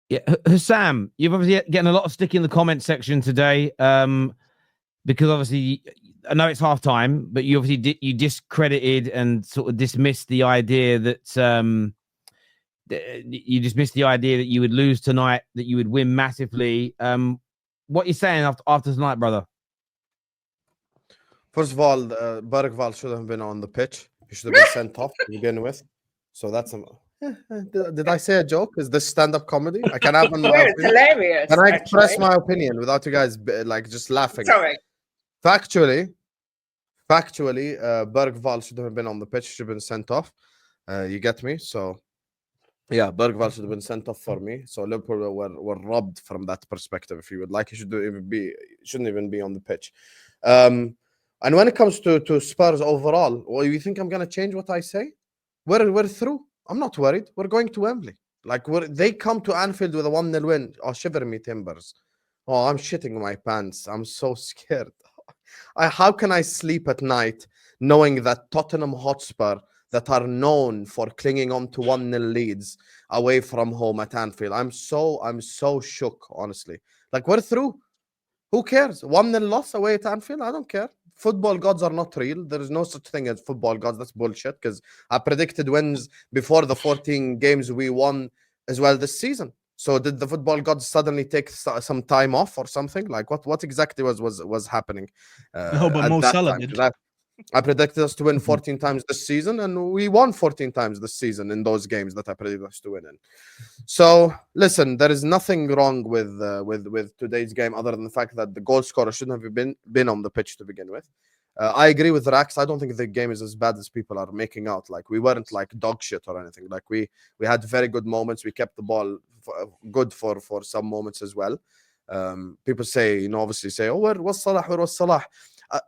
Yeah, Sam, you've obviously getting a lot of stick in the comment section today, because obviously I know it's half time, but you obviously you discredited and sort of dismissed the idea that you dismissed the idea that you would lose tonight, that you would win massively. What are you saying after tonight, brother? First of all, Bergvall should have been on the pitch. He should have been sent off to begin with. So that's did I say a joke? Is this stand-up comedy? I can have it's hilarious. Can I express my opinion without you guys like just laughing? Sorry. Factually, Bergvall should have been on the pitch. Should have been sent off. You get me? So yeah, Bergvall should have been sent off for me. So Liverpool were robbed from that perspective. If you would like, he shouldn't even be on the pitch. And when it comes to Spurs overall, well, you think I'm gonna change what I say? We're through. I'm not worried. We're going to Wembley. Like they come to Anfield with a 1-0 win. Oh, shiver me timbers. Oh, I'm shitting my pants. I'm so scared. How can I sleep at night knowing that Tottenham Hotspur, that are known for clinging on to 1-0 leads away from home at Anfield, I'm so shook, honestly. Like, we're through. Who cares? 1-0 loss away at Anfield? I don't care. Football gods are not real. There is no such thing as football gods. That's bullshit, because I predicted wins before the 14 games we won as well this season. So did the football gods suddenly take some time off or something? Like what exactly was happening? No, but Mo Salah did. I predicted us to win 14 times this season, and we won 14 times this season in those games that I predicted us to win in. So, listen, there is nothing wrong with today's game other than the fact that the goal scorer shouldn't have been on the pitch to begin with. I agree with Rax. I don't think the game is as bad as people are making out. Like, we weren't like dog shit or anything. Like, we had very good moments. We kept the ball good for some moments as well. People say, obviously say, oh, where was Salah?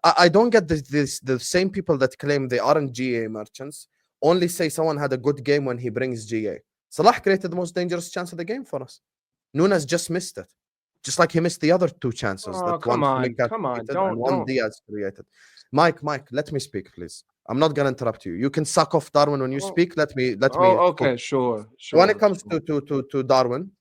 I don't get the same people that claim they aren't GA merchants only say someone had a good game when he brings GA. Salah created the most dangerous chance of the game for us. Nunez just missed it. Just like he missed the other two chances that come on. One Diaz created. Mike, let me speak, please. I'm not gonna interrupt you. You can suck off Darwin when you speak. Let me. Okay, sure. When it comes to Darwin,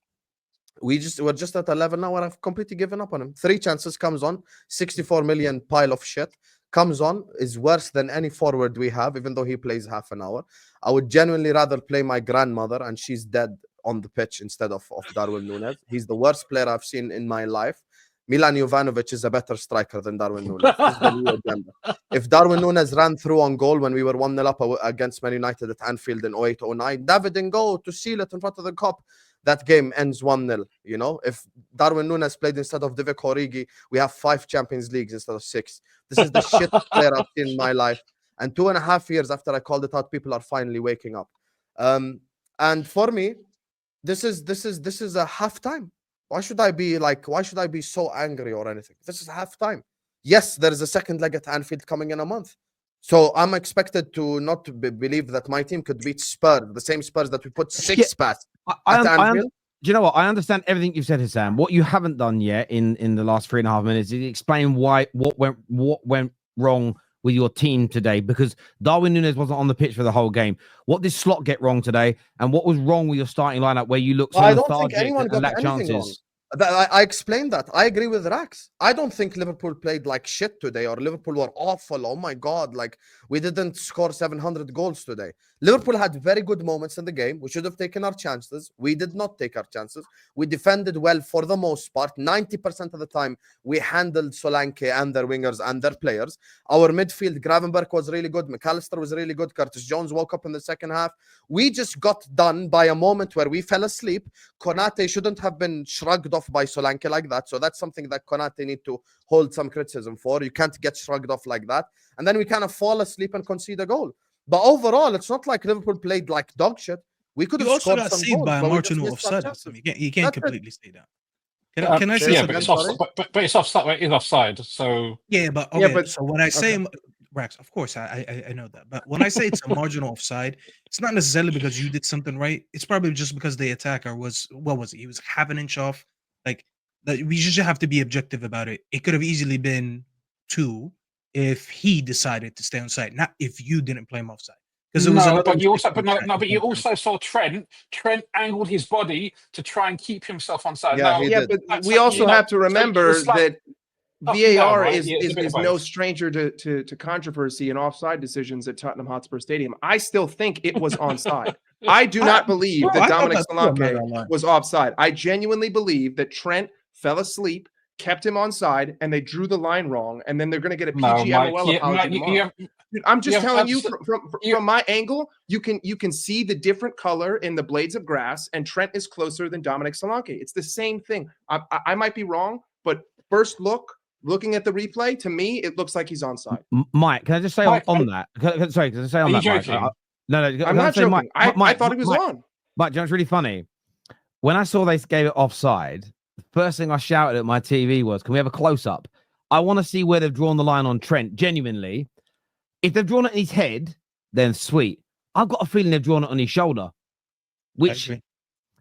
we're just at 11 now, and I've completely given up on him. 3 chances, comes on, 64 million pile of shit, comes on, is worse than any forward we have, even though he plays half an hour. I would genuinely rather play my grandmother, and she's dead, on the pitch instead of Darwin Nunez. He's the worst player I've seen in my life. Milan Jovanovic is a better striker than Darwin Nunez. If Darwin Nunez ran through on goal when we were 1-0 up against Man United at Anfield in 08-09, David didn't go to seal it in front of the cop. That game ends 1-0. If Darwin Nunez played instead of Divock Origi, we have 5 Champions Leagues instead of 6. This is the shit player I've seen in my life. And 2.5 years after I called it out, people are finally waking up. And for me, this is a halftime. Why should I be so angry or anything? This is halftime. Yes, there is a second leg at Anfield coming in a month. So I'm expected to not believe that my team could beat Spurs, the same Spurs that we put 6 past. Do you know what? I understand everything you've said, Hassam. What you haven't done yet in the last 3.5 minutes is explain what went wrong with your team today, because Darwin Nunez wasn't on the pitch for the whole game. What did Slot get wrong today, and what was wrong with your starting lineup where you looked so lethargic and lacked chances? Wrong. I explained that. I agree with Rax. I don't think Liverpool played like shit today, or Liverpool were awful. Oh my God, like we didn't score 700 goals today. Liverpool had very good moments in the game. We should have taken our chances. We did not take our chances. We defended well for the most part. 90% of the time, we handled Solanke and their wingers and their players. Our midfield, Gravenberch was really good. McAllister was really good. Curtis Jones woke up in the second half. We just got done by a moment where we fell asleep. Konate shouldn't have been shrugged off by Solanke like that. So that's something that Konate need to hold some criticism for. You can't get shrugged off like that. And then we kind of fall asleep and concede a goal. But overall, it's not like Liverpool played like dog shit. We could have scored some goals. You also got saved by a marginal offside. You can't completely say that. Can I say something? But it's offside. It is offside. So yeah, but okay. Yeah, so when I say Rax, of course I know that. But when I say it's a marginal offside, it's not necessarily because you did something right. It's probably just because the attacker was he was half an inch off. Like that, we just have to be objective about it. It could have easily been 2 if he decided to stay on side, not if you didn't play him offside. because it was No, another but you also, mistake. but you also saw Trent. Trent angled his body to try and keep himself onside. Yeah, Now, he Yeah, did. but that's we like, also have to so remember it's like that up and down, VAR right? Yeah, it's a bit is of no both. stranger to controversy and offside decisions at Tottenham Hotspur Stadium. I still think it was onside. I do not believe Bro, that I thought Dominic that too, I'm not Solanke gonna lie. was offside. I genuinely believe that Trent fell asleep, kept him onside, and they drew the line wrong. And then they're going to get a No, Mike. PGMOL Yeah, apology Mike, tomorrow. Dude, I'm just have telling you you- from my angle, you can see the different color in the blades of grass, and Trent is closer than Dominic Solanke. It's the same thing. I might be wrong, but first looking at the replay, to me, it looks like he's onside. Mike, can I just say Mike, on that? Sorry, can I say on Are you that, Mike? joking? No, I'm can I not say, joking. Mike, I thought he was Mike, on. Mike, do you know what's really funny? When I saw they gave it offside, the first thing I shouted at my TV was, "Can we have a close up? I want to see where they've drawn the line on Trent." Genuinely, if they've drawn it in his head, then sweet. I've got a feeling they've drawn it on his shoulder, which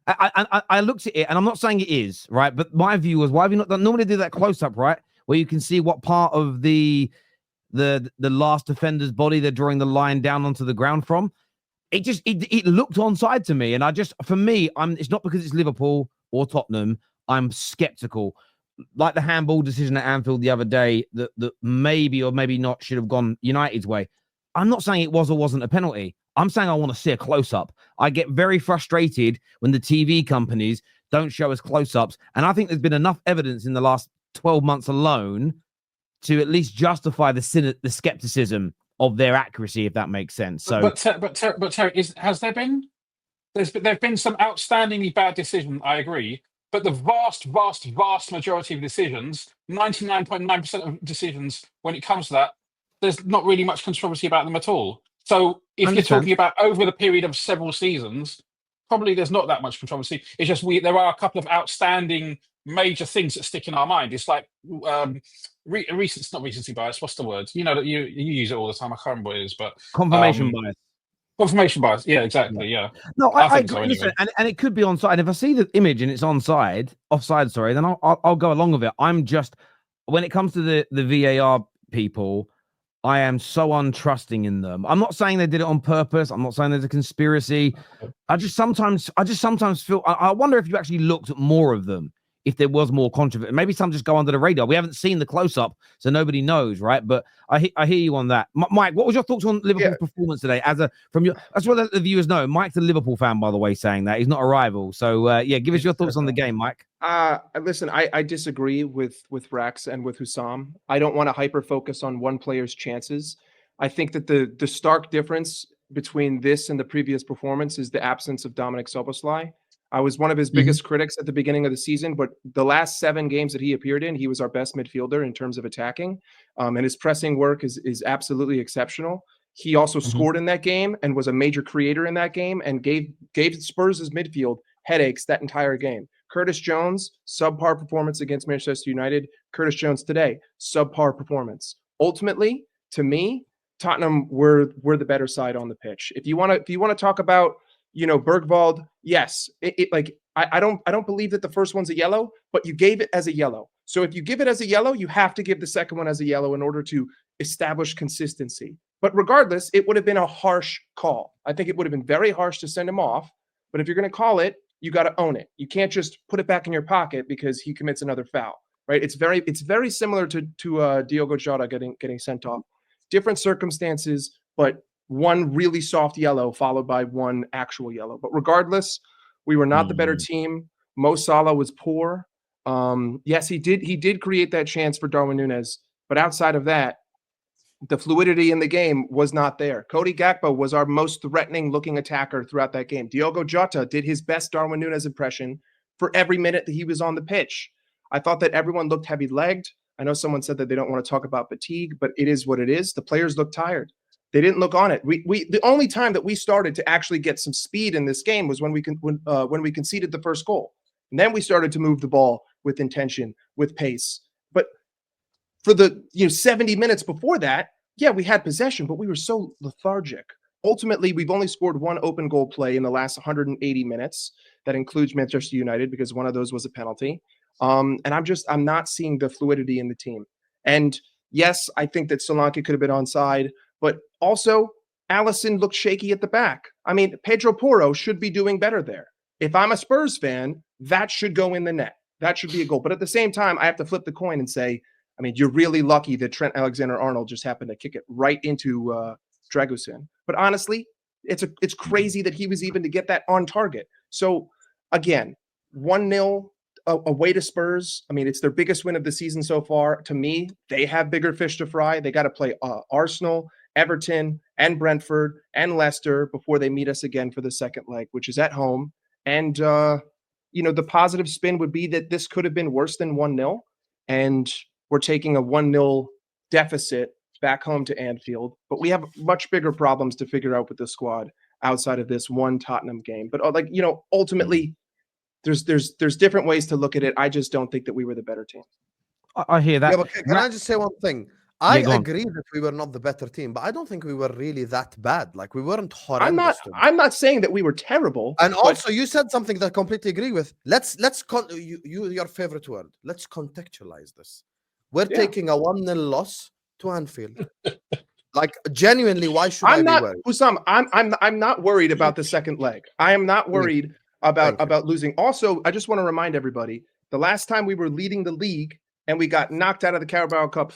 I looked at it, and I'm not saying it is right, but my view was, why have you not done? Normally do that close up, right, where you can see what part of the last defender's body they're drawing the line down onto the ground from. It looked onside to me, and for me, it's not because it's Liverpool or Tottenham. I'm skeptical, like the handball decision at Anfield the other day that maybe or maybe not should have gone United's way. I'm not saying it was or wasn't a penalty. I'm saying I want to see a close-up. I get very frustrated when the TV companies don't show us close-ups, and I think there's been enough evidence in the last 12 months alone to at least justify the skepticism of their accuracy, if that makes sense. So, but Terry, has there been? There've been some outstandingly bad decisions. I agree, but the vast majority of decisions, 99.9% of decisions, when it comes to that, there's not really much controversy about them at all. So if you're talking about over the period of several seasons, probably there's not that much controversy. It's just there are a couple of outstanding major things that stick in our mind. It's like not recency bias. What's the word? You know that you use it all the time. I can't remember what it is, but confirmation bias. Confirmation bias. Yeah, exactly. Yeah. No, I think so, listen, anyway. and it could be onside. And if I see the image and it's offside, sorry, then I'll go along with it. I'm just, when it comes to the VAR people, I am so untrusting in them. I'm not saying they did it on purpose. I'm not saying there's a conspiracy. I just sometimes feel, I wonder if you actually looked at more of them, if there was more controversy. Maybe some just go under the radar. We haven't seen the close-up, so nobody knows, right? But I hear you on that. Mike, what was your thoughts on Liverpool's performance today? That's what the viewers know. Mike's a Liverpool fan, by the way, saying that. He's not a rival. So, give us your thoughts on the game, Mike. Listen, I disagree with Rex and with Hussam. I don't want to hyper-focus on one player's chances. I think that the stark difference between this and the previous performance is the absence of Dominic Szoboszlai. I was one of his biggest critics at the beginning of the season, but the last 7 games that he appeared in, he was our best midfielder in terms of attacking. And his pressing work is absolutely exceptional. He also scored in that game and was a major creator in that game and gave Spurs' midfield headaches that entire game. Curtis Jones, subpar performance against Manchester United. Curtis Jones today, subpar performance. Ultimately, to me, Tottenham were the better side on the pitch. If you want to talk about, Bergwald, yes, I don't believe that the first one's a yellow, but you gave it as a yellow. So if you give it as a yellow, you have to give the second one as a yellow in order to establish consistency. But regardless, it would have been a harsh call. I think it would have been very harsh to send him off. But if you're going to call it, you got to own it. You can't just put it back in your pocket because he commits another foul, right? It's very similar to Diogo Jota getting sent off. Different circumstances, but one really soft yellow followed by one actual yellow. But regardless, we were not the better team. Mo Salah was poor. Yes, he did create that chance for Darwin Nunez, but outside of that, the fluidity in the game was not there. Cody Gakpo was our most threatening looking attacker throughout that game. Diogo Jota did his best Darwin Nunez impression for every minute that he was on the pitch. I thought that everyone looked heavy-legged. I know someone said that they don't want to talk about fatigue, but it is what it is. The players looked tired. They didn't look on it. The only time that we started to actually get some speed in this game was when we conceded the first goal. And then we started to move the ball with intention, with pace. But for the 70 minutes before that, yeah, we had possession, but we were so lethargic. Ultimately, we've only scored one open goal play in the last 180 minutes. That includes Manchester United because one of those was a penalty. And I'm not seeing the fluidity in the team. And yes, I think that Solanke could have been onside, but also Allison looked shaky at the back. I mean, Pedro Porro should be doing better there. If I'm a Spurs fan, that should go in the net. That should be a goal. But at the same time, I have to flip the coin and say, I mean, you're really lucky that Trent Alexander-Arnold just happened to kick it right into Dragusin. But honestly, it's crazy that he was even to get that on target. So again, 1-0 away to Spurs. I mean, it's their biggest win of the season so far. To me, they have bigger fish to fry. They got to play Arsenal, Everton, and Brentford, and Leicester before they meet us again for the second leg, which is at home. And, the positive spin would be that this could have been worse than 1-0. And we're taking a 1-0 deficit back home to Anfield. But we have much bigger problems to figure out with the squad outside of this one Tottenham game. But, ultimately, there's different ways to look at it. I just don't think that we were the better team. I hear that. Yeah, but can I just say one thing? I agree that we were not the better team, but I don't think we were really that bad. Like, we weren't horrendous. I'm not saying that we were terrible. And also, you said something that I completely agree with. Your favorite word. Let's contextualize this. We're taking a 1-0 loss to Anfield. Like, genuinely, why should I be worried? Hussam, I'm not worried about the second leg. I am not worried about losing. Also, I just want to remind everybody, the last time we were leading the league and we got knocked out of the Carabao Cup,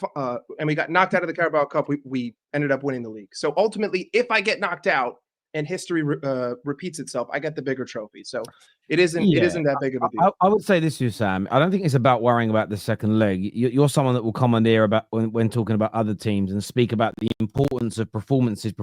we ended up winning the league. So ultimately, if I get knocked out and history repeats itself, I get the bigger trophy. So it isn't that big of a deal. I would say this to you, Sam. I don't think it's about worrying about the second leg. You're someone that will commandeer about when talking about other teams and speak about the importance of performances,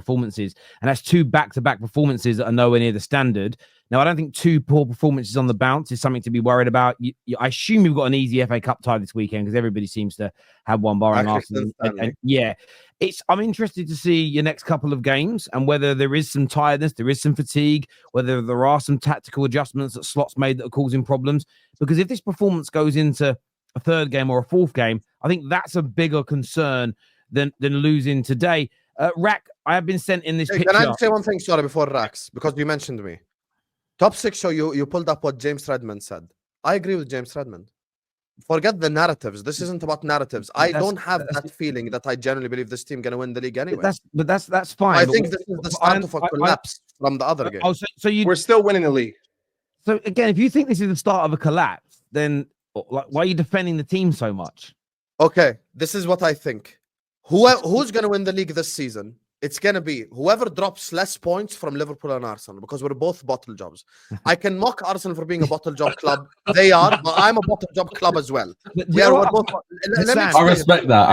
and that's 2 back-to-back performances that are nowhere near the standard. Now, I don't think 2 poor performances on the bounce is something to be worried about. I assume you've got an easy FA Cup tie this weekend because everybody seems to have one bar on Arsenal. I'm interested to see your next couple of games and whether there is some tiredness, there is some fatigue, whether there are some tactical adjustments that Slot's made that are causing problems. Because if this performance goes into a third game or a fourth game, I think that's a bigger concern than losing today. Rack, I have been sent in this picture. Can I just say one thing, sorry, before Rax, because you mentioned me. Top 6 show, you pulled up what James Redmond said. I agree with James Redmond. Forget the narratives. This isn't about narratives. I don't have that feeling that I genuinely believe this team going to win the league anyway. That's fine. I think this is the start of a collapse from the other game. We're still winning the league. So again, if you think this is the start of a collapse, then why are you defending the team so much? Okay, this is what I think. Who's going to win the league this season? It's going to be whoever drops less points from Liverpool and Arsenal, because we're both bottle jobs. I can mock Arsenal for being a bottle job club. They are, but I'm a bottle job club as well. I respect that.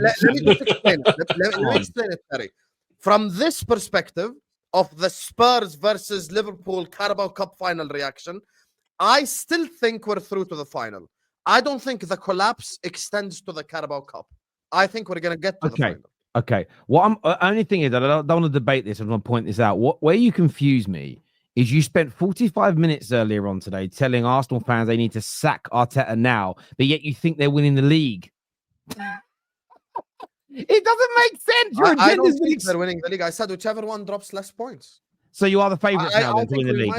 Let me just explain it. Let me explain it, Terry. From this perspective of the Spurs versus Liverpool Carabao Cup final reaction, I still think we're through to the final. I don't think the collapse extends to the Carabao Cup. I think we're going to get to the final. Okay. What I'm only thing is that I don't want to debate this. I want to point this out. Where you confuse me is you spent 45 minutes earlier on today telling Arsenal fans they need to sack Arteta now, but yet you think they're winning the league. It doesn't make sense. I don't think they're winning the league. I said whichever one drops less points. So you are the favourites now to win the league.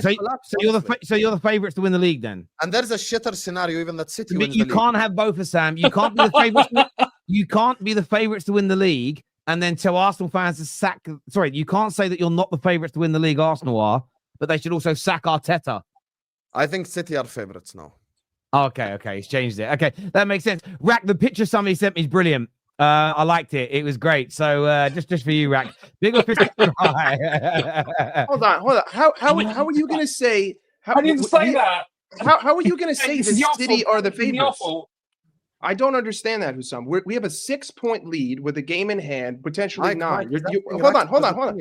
So you're the favourites to win the league then. And there's a shitter scenario even that City wins the you league. Can't have both of Sam. You can't be the favourites. You can't be the favourites to win the league and then tell Arsenal fans to sack. Sorry, you can't say that you're not the favourites to win the league. Arsenal are, but they should also sack Arteta. I think City are favourites now. Okay, he's changed it. Okay, that makes sense. Rack, the picture somebody sent me is brilliant. I liked it. It was great. So just for you, Rack. Big official. Hold on. How are you going to say? I didn't say that. How are you going to say that City are the favorites? Awful. I don't understand that, Hussam. We have a 6-point lead with a game in hand, potentially 9. Hold on.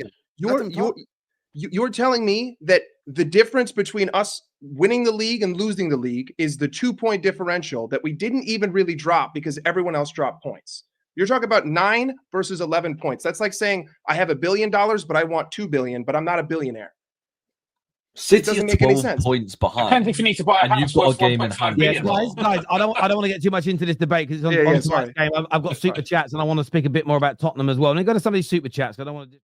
You're telling me that the difference between us winning the league and losing the league is the 2-point differential that we didn't even really drop because everyone else dropped points. You're talking about 9 versus 11 points. That's like saying I have $1 billion, but I want $2 billion, but I'm not a billionaire. City are 12 points behind. Depends if you need to buy a house. You've got a game in hand. Guys, I don't want to get too much into this debate because it's on tonight's game. I've got super chats and I want to speak a bit more about Tottenham as well. And I go to some of these super chats. I don't want to.